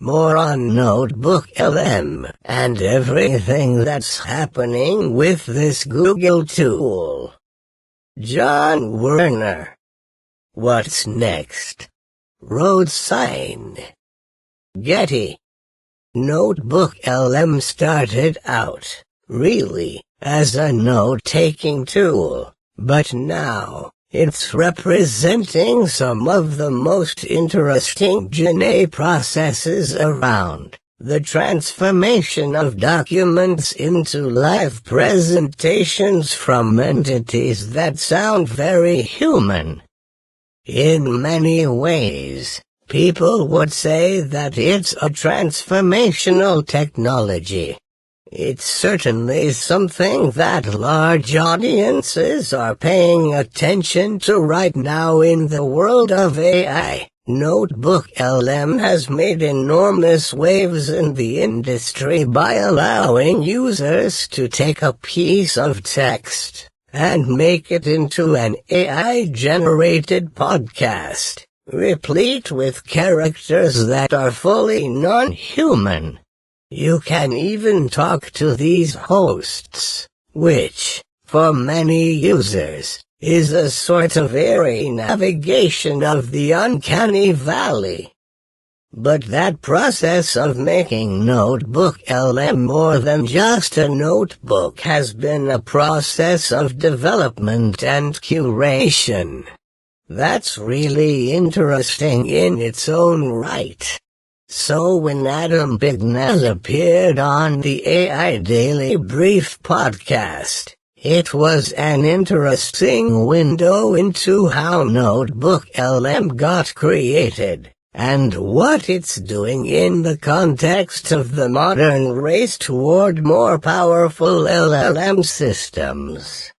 more on Notebook LM and everything that's happening with this Google tool. John Werner. What's next? Road sign. Getty. Notebook LM started out, really, as a note-taking tool, but now, it's representing some of the most interesting Gen processes around. The transformation of documents into live presentations from entities that sound very human. In many ways, people would say that it's a transformational technology. It's certainly something that large audiences are paying attention to right now in the world of AI. Notebook LM has made enormous waves in the industry by allowing users to take a piece of text and make it into an AI-generated podcast, replete with characters that are fully non-human. You can even talk to these hosts, which, for many users, is a sort of airy navigation of the uncanny valley. But that process of making Notebook LM more than just a notebook has been a process of development and curation. That's really interesting in its own right. So when Adam Bignell appeared on the AI Daily Brief podcast, it was an interesting window into how Notebook LM got created, and what it's doing in the context of the modern race toward more powerful LLM systems.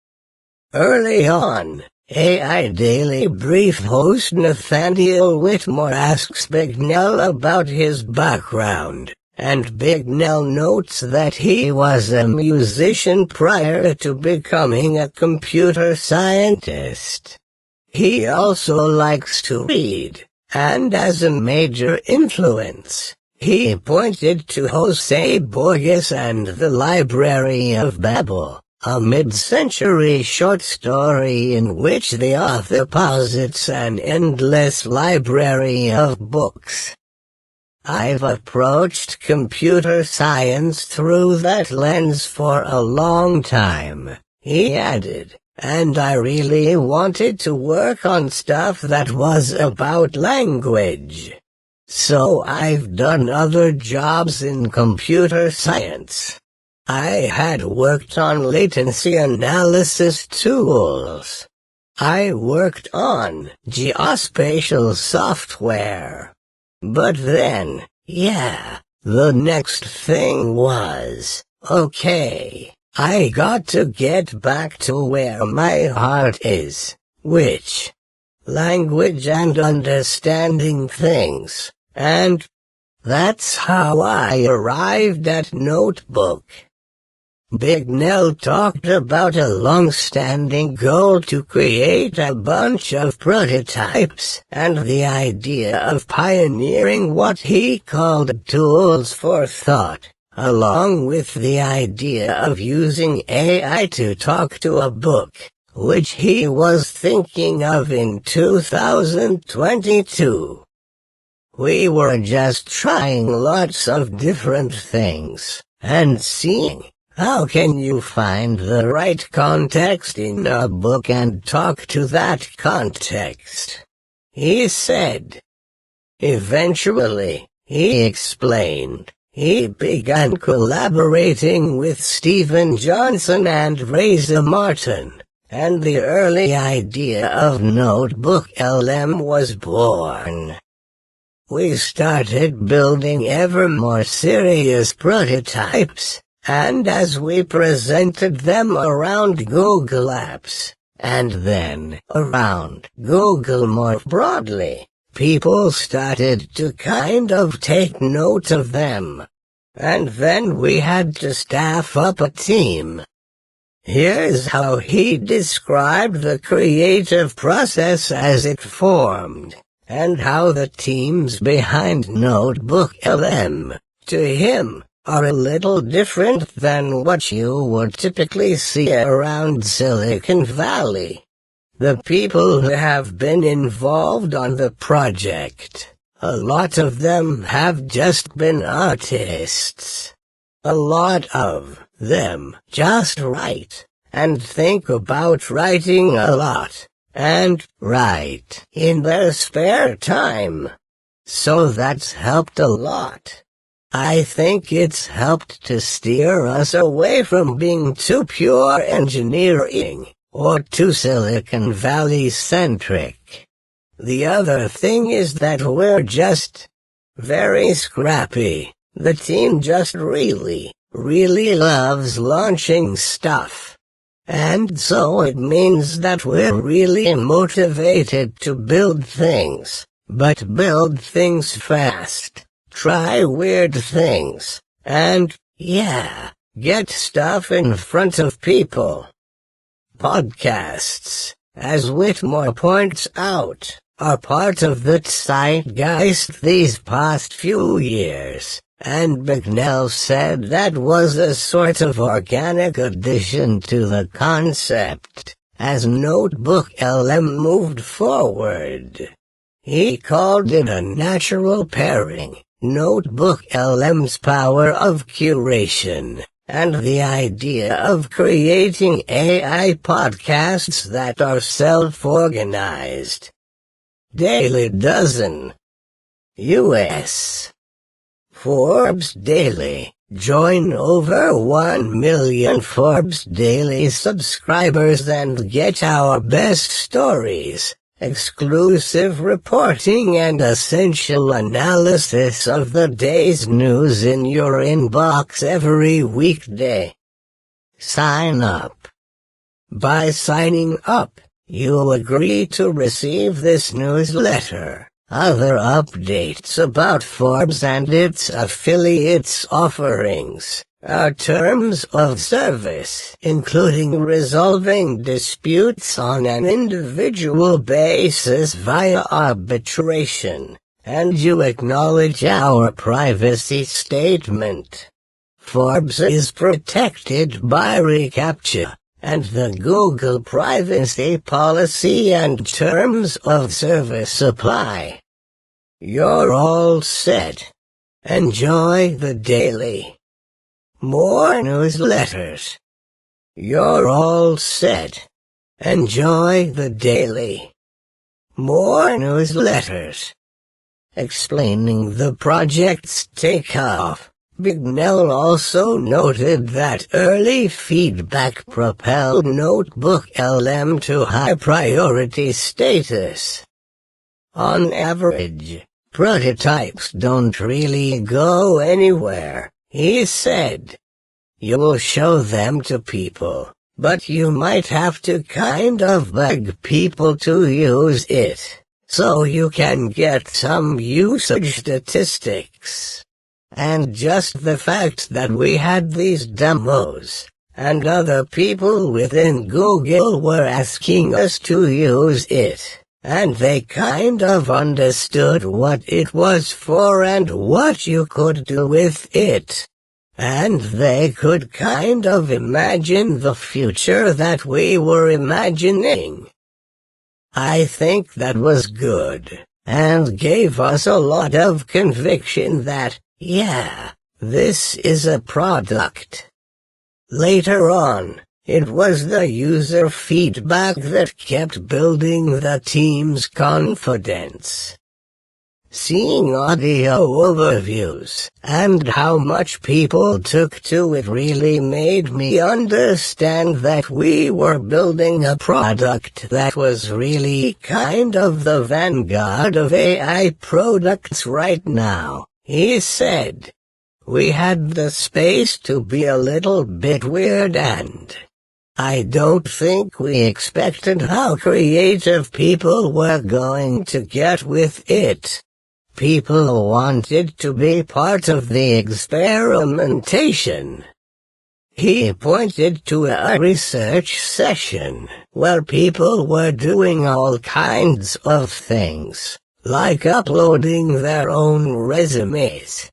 Early on, AI Daily Brief host Nathaniel Whitmore asks Bignell about his background, and Bignell notes that he was a musician prior to becoming a computer scientist. He also likes to read, and as a major influence, he pointed to Jose Borges and the Library of Babel, a mid-century short story in which the author posits an endless library of books. I've approached computer science through that lens for a long time, he added, and I really wanted to work on stuff that was about language. So I've done other jobs in computer science. I had worked on latency analysis tools. I worked on geospatial software. But then, the next thing was, okay, I got to get back to where my heart is, which, language and understanding things, and that's how I arrived at Notebook. Bignell talked about a long-standing goal to create a bunch of prototypes and the idea of pioneering what he called tools for thought, along with the idea of using AI to talk to a book, which he was thinking of in 2022. We were just trying lots of different things, and seeing how can you find the right context in a book and talk to that context, he said. Eventually, he explained, he began collaborating with Stephen Johnson and Reza Martin, and the early idea of Notebook LM was born. We started building ever more serious prototypes, and as we presented them around Google Apps, and then around Google more broadly, people started to kind of take note of them. And then we had to staff up a team. Here's how he described the creative process as it formed. and how the teams behind Notebook LM, to him, are a little different than what you would typically see around Silicon Valley. The people who have been involved on the project, a lot of them have just been artists. A lot of them just write, and think about writing a lot, and write in their spare time. So that's helped a lot. I think it's helped to steer us away from being too pure engineering, or too Silicon Valley centric. The other thing is that we're just very scrappy. The team just really loves launching stuff. And so it means that we're really motivated to build things, but build things fast. Try weird things, and, get stuff in front of people. Podcasts, as Whitmore points out, are part of the zeitgeist these past few years, and McNell said that was a sort of organic addition to the concept, as Notebook LM moved forward. He called it a natural pairing. Notebook LM's power of curation, and the idea of creating AI podcasts that are self-organized. Daily Dozen. U.S. Forbes Daily. Join over 1 million Forbes Daily subscribers and get our best stories, exclusive reporting and essential analysis of the day's news in your inbox every weekday. Sign up. By signing up, you'll agree to receive this newsletter, other updates about Forbes and its affiliates' offerings, our terms of service, including resolving disputes on an individual basis via arbitration, and you acknowledge our privacy statement. Forbes is protected by reCAPTCHA, and the Google privacy policy and terms of service apply. You're all set. Enjoy the daily. More newsletters. You're all set. Enjoy the daily. More newsletters. Explaining the project's takeoff, Bignell also noted that early feedback propelled Notebook LM to high priority status. On average, prototypes don't really go anywhere, he said. You'll show them to people, but you might have to kind of beg people to use it, so you can get some usage statistics. And just the fact that we had these demos, and other people within Google were asking us to use it, and they kind of understood what it was for and what you could do with it. And they could kind of imagine the future that we were imagining. I think that was good, and gave us a lot of conviction that, this is a product. Later on, it was the user feedback that kept building the team's confidence. Seeing audio overviews and how much people took to it really made me understand that we were building a product that was really kind of the vanguard of AI products right now, he said. We had the space to be a little bit weird, and I don't think we expected how creative people were going to get with it. People wanted to be part of the experimentation. He pointed to a research session where people were doing all kinds of things, like uploading their own resumes.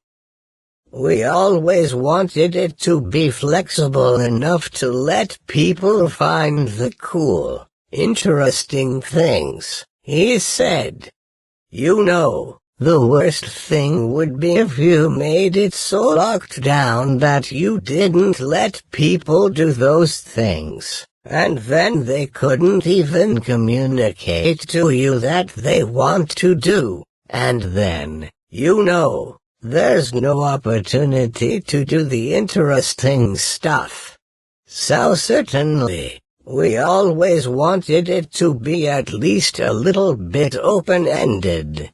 We always wanted it to be flexible enough to let people find the cool, interesting things, he said. You know, the worst thing would be if you made it so locked down that you didn't let people do those things, and then they couldn't even communicate to you that they want to do, and then, you know, there's no opportunity to do the interesting stuff. So certainly, we always wanted it to be at least a little bit open-ended.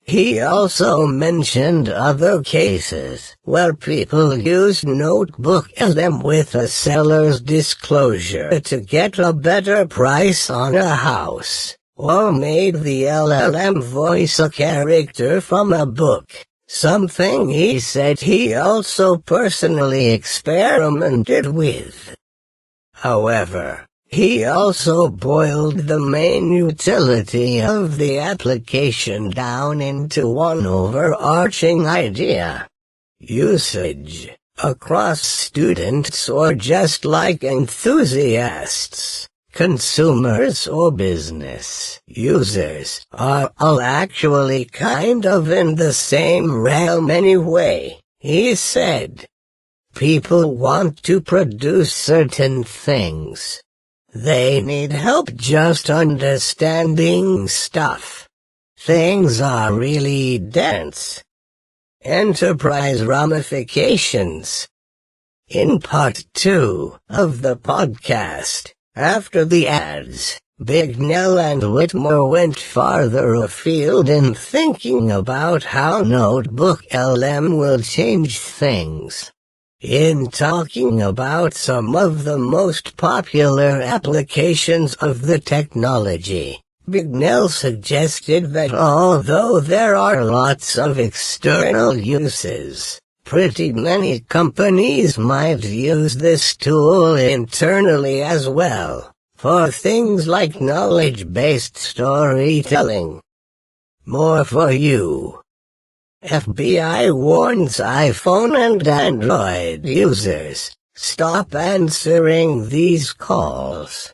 He also mentioned other cases where people used NotebookLM with a seller's disclosure to get a better price on a house, or made the LLM voice a character from a book. Something he said he also personally experimented with. However, he also boiled the main utility of the application down into one overarching idea. Usage, across students or just like enthusiasts, consumers or business users, are all actually kind of in the same realm anyway, he said. People want to produce certain things. They need help just understanding stuff. Things are really dense. Enterprise ramifications. In part 2 of the podcast, after the ads, Bignell and Whitmore went farther afield in thinking about how NotebookLM will change things. In talking about some of the most popular applications of the technology, Bignell suggested that although there are lots of external uses, pretty many companies might use this tool internally as well, for things like knowledge-based storytelling. More for you. FBI warns iPhone and Android users, stop answering these calls.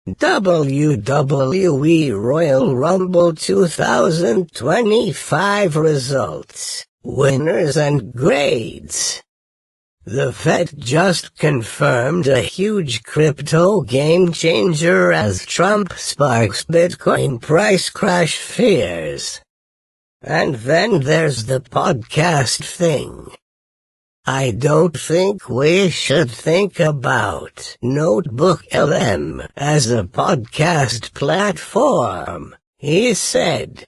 WWE Royal Rumble 2025 results, winners and grades. The Fed just confirmed a huge crypto game changer as Trump sparks Bitcoin price crash fears. And then there's the podcast thing. I don't think we should think about NotebookLM as a podcast platform, he said.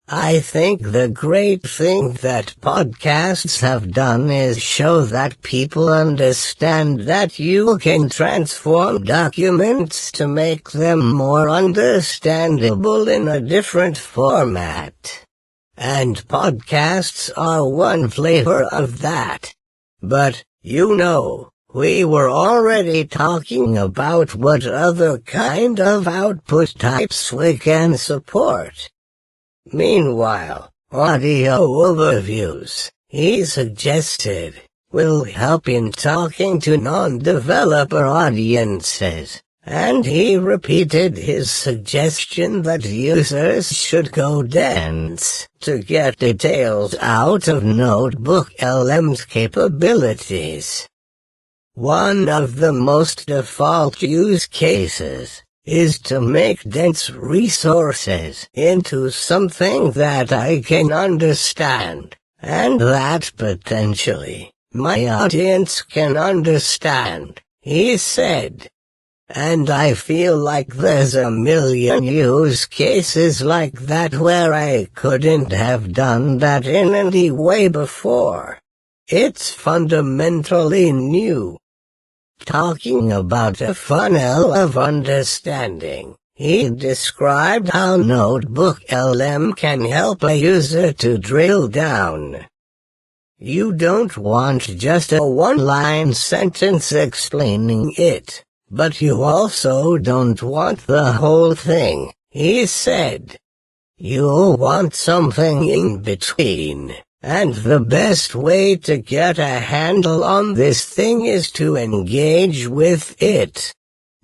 I think the great thing that podcasts have done is show that people understand that you can transform documents to make them more understandable in a different format. And podcasts are one flavor of that. But, you know, we were already talking about what other kind of output types we can support. Meanwhile, audio overviews, he suggested, will help in talking to non-developer audiences. And he repeated his suggestion that users should go dense to get details out of NotebookLM's capabilities. One of the most default use cases is to make dense resources into something that I can understand, and that potentially my audience can understand, he said. And I feel like there's a million use cases like that where I couldn't have done that in any way before. It's fundamentally new. Talking about a funnel of understanding, he described how NotebookLM can help a user to drill down. You don't want just a one-line sentence explaining it. But you also don't want the whole thing, he said. You'll want something in between, and the best way to get a handle on this thing is to engage with it.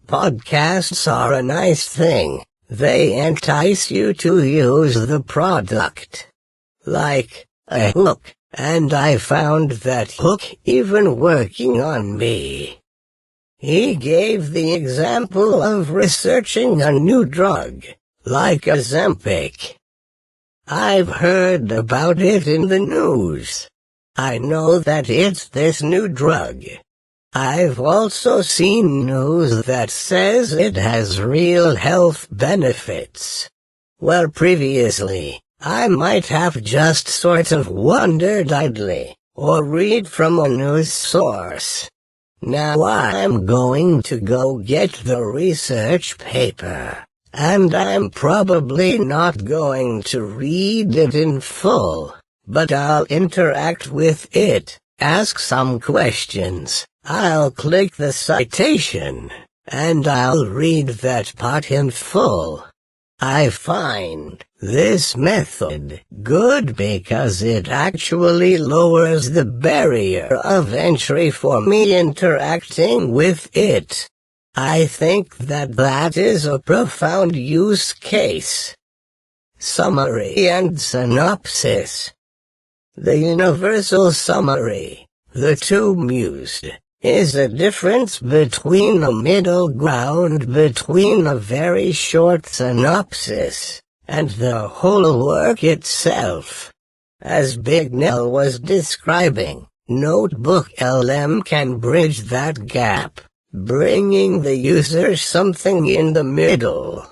Podcasts are a nice thing. They entice you to use the product. Like a hook, and I found that hook even working on me. He gave the example of researching a new drug, like Ozempic. I've heard about it in the news. I know that it's this new drug. I've also seen news that says it has real health benefits. Well, previously, I might have just sort of wondered idly, or read from a news source. Now I'm going to go get the research paper, and I'm probably not going to read it in full, but I'll interact with it, ask some questions, I'll click the citation, and I'll read that part in full. I find this method good because it actually lowers the barrier of entry for me interacting with it. I think that is a profound use case. Summary and synopsis. The universal summary, the two used, is a difference between a middle ground between a very short synopsis and the whole work itself. As Bignell was describing, NotebookLM can bridge that gap, bringing the user something in the middle.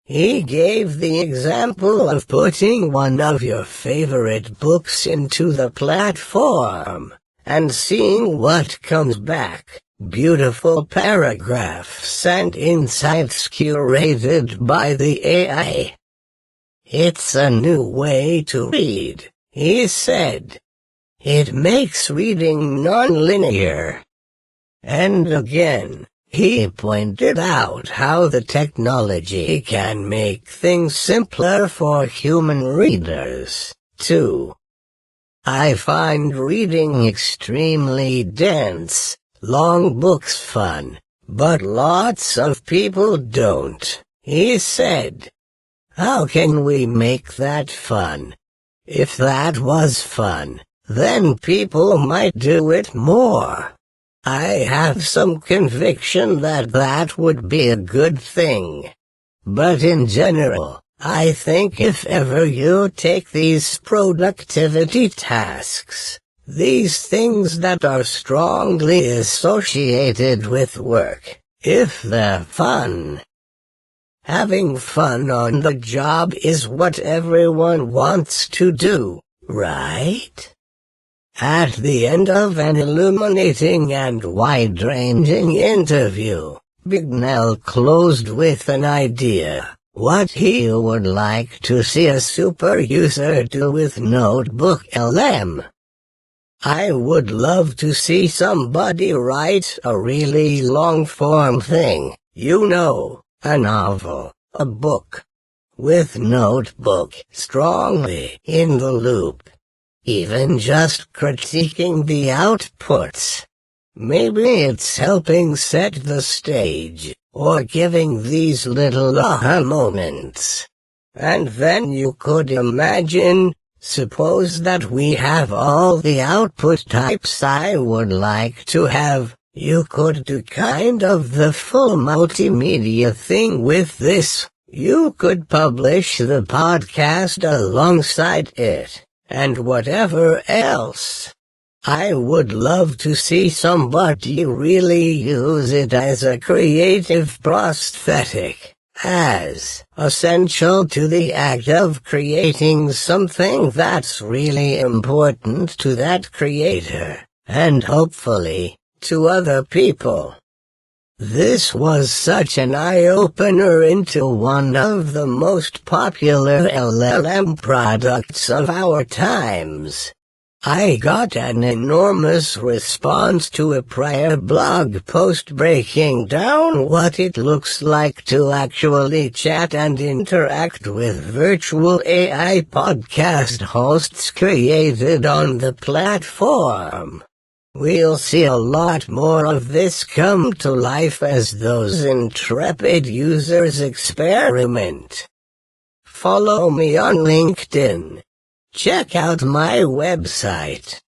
He gave the example of putting one of your favorite books into the platform and seeing what comes back. Beautiful paragraphs and insights curated by the AI. It's a new way to read, he said. It makes reading non-linear. And again, he pointed out how the technology can make things simpler for human readers, too. I find reading extremely dense, long books fun, but lots of people don't, he said. How can we make that fun? If that was fun, then people might do it more. I have some conviction that would be a good thing. But in general, I think if ever you take these productivity tasks, these things that are strongly associated with work, if they're fun. Having fun on the job is what everyone wants to do, right? At the end of an illuminating and wide-ranging interview, Bignell closed with an idea. What he would like to see a super user do with NotebookLM. I would love to see somebody write a really long-form thing, you know, a novel, a book, with Notebook strongly in the loop. Even just critiquing the outputs. Maybe it's helping set the stage, or giving these little aha moments. And then you could imagine, suppose that we have all the output types I would like to have, you could do kind of the full multimedia thing with this. You could publish the podcast alongside it, and whatever else. I would love to see somebody really use it as a creative prosthetic, as essential to the act of creating something that's really important to that creator, and hopefully, to other people. This was such an eye-opener into one of the most popular LLM products of our times. I got an enormous response to a prior blog post breaking down what it looks like to actually chat and interact with virtual AI podcast hosts created on the platform. We'll see a lot more of this come to life as those intrepid users experiment. Follow me on LinkedIn. Check out my website.